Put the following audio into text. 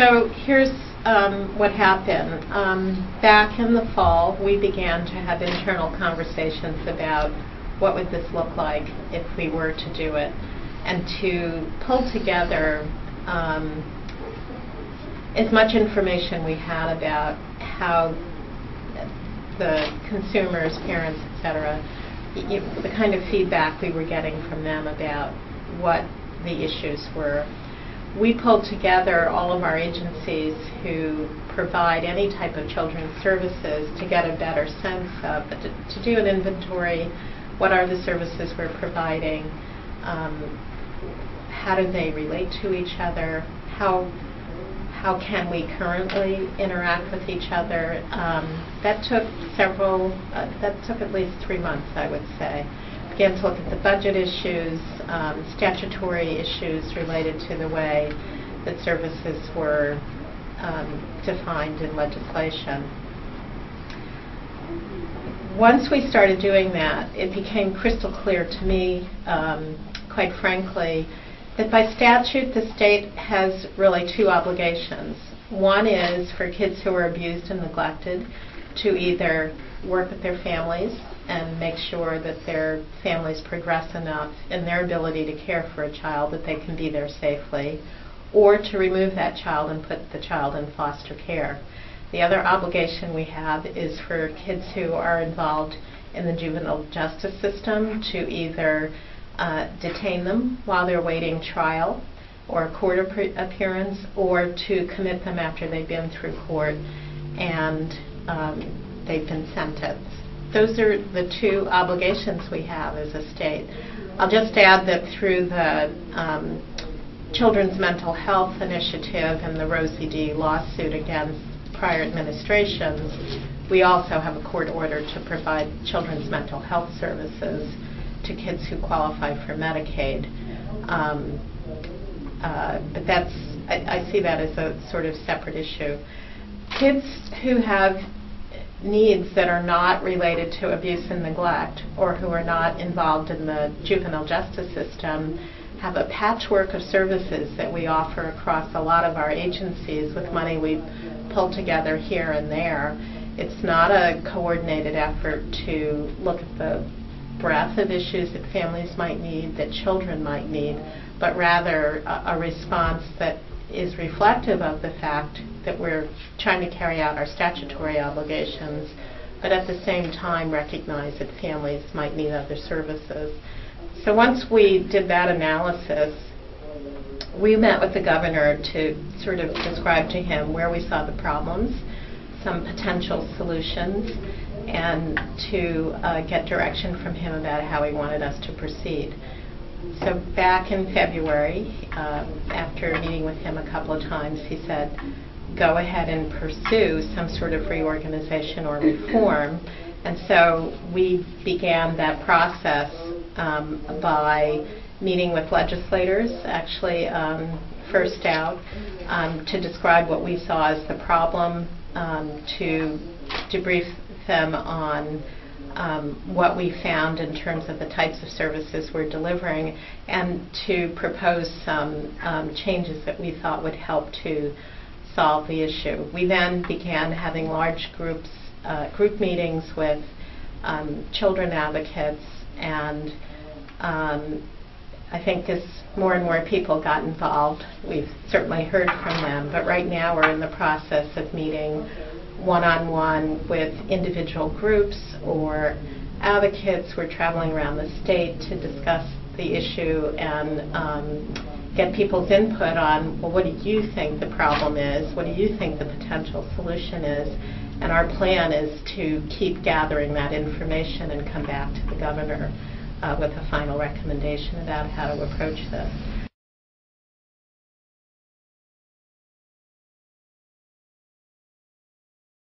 So here's what happened. Back in the fall, we began to have internal conversations about what would this look like if we were to do it, and to pull together as much information we had about how the consumers, parents, etc., the kind of feedback we were getting from them about what the issues were. We pulled together all of our agencies who provide any type of children's services to get a better sense of, to do an inventory. What are the services we're providing? How do they relate to each other? How can we currently interact with each other? That took at least 3 months, I would say. Began to look at the budget issues, statutory issues related to the way that services were defined in legislation. Once we started doing that, it became crystal clear to me, quite frankly, that by statute the state has really 2 obligations. One is for kids who are abused and neglected to either work with their families and make sure that their families progress enough in their ability to care for a child that they can be there safely, or to remove that child and put the child in foster care. The other obligation we have is for kids who are involved in the juvenile justice system to either detain them while they're waiting trial or a court appearance, or to commit them after they've been through court and they've been sentenced. Those are the 2 obligations we have as a state. I'll just add that through the Children's Mental Health Initiative and the Rosie D. lawsuit against prior administrations, we also have a court order to provide children's mental health services to kids who qualify for Medicaid. But I see that as a sort of separate issue. Kids who have needs that are not related to abuse and neglect, or who are not involved in the juvenile justice system, have a patchwork of services that we offer across a lot of our agencies with money we pull together here and there. It's not a coordinated effort to look at the breadth of issues that families might need, that children might need, but rather a response that is reflective of the fact that we're trying to carry out our statutory obligations, but at the same time recognize that families might need other services. So once we did that analysis, we met with the governor to sort of describe to him where we saw the problems, some potential solutions, and to get direction from him about how he wanted us to proceed. So back in February, after meeting with him a couple of times, he said, go ahead and pursue some sort of reorganization or reform. And so we began that process by meeting with legislators, actually first out, to describe what we saw as the problem, to debrief them on what we found in terms of the types of services we're delivering, and to propose some changes that we thought would help to solve the issue. We then began having large group meetings with children advocates, and I think as more and more people got involved, we've certainly heard from them, but right now we're in the process of meeting one-on-one with individual groups or advocates. We're traveling around the state to discuss the issue and get people's input on, well, what do you think the problem is? What do you think the potential solution is? And our plan is to keep gathering that information and come back to the governor with a final recommendation about how to approach this.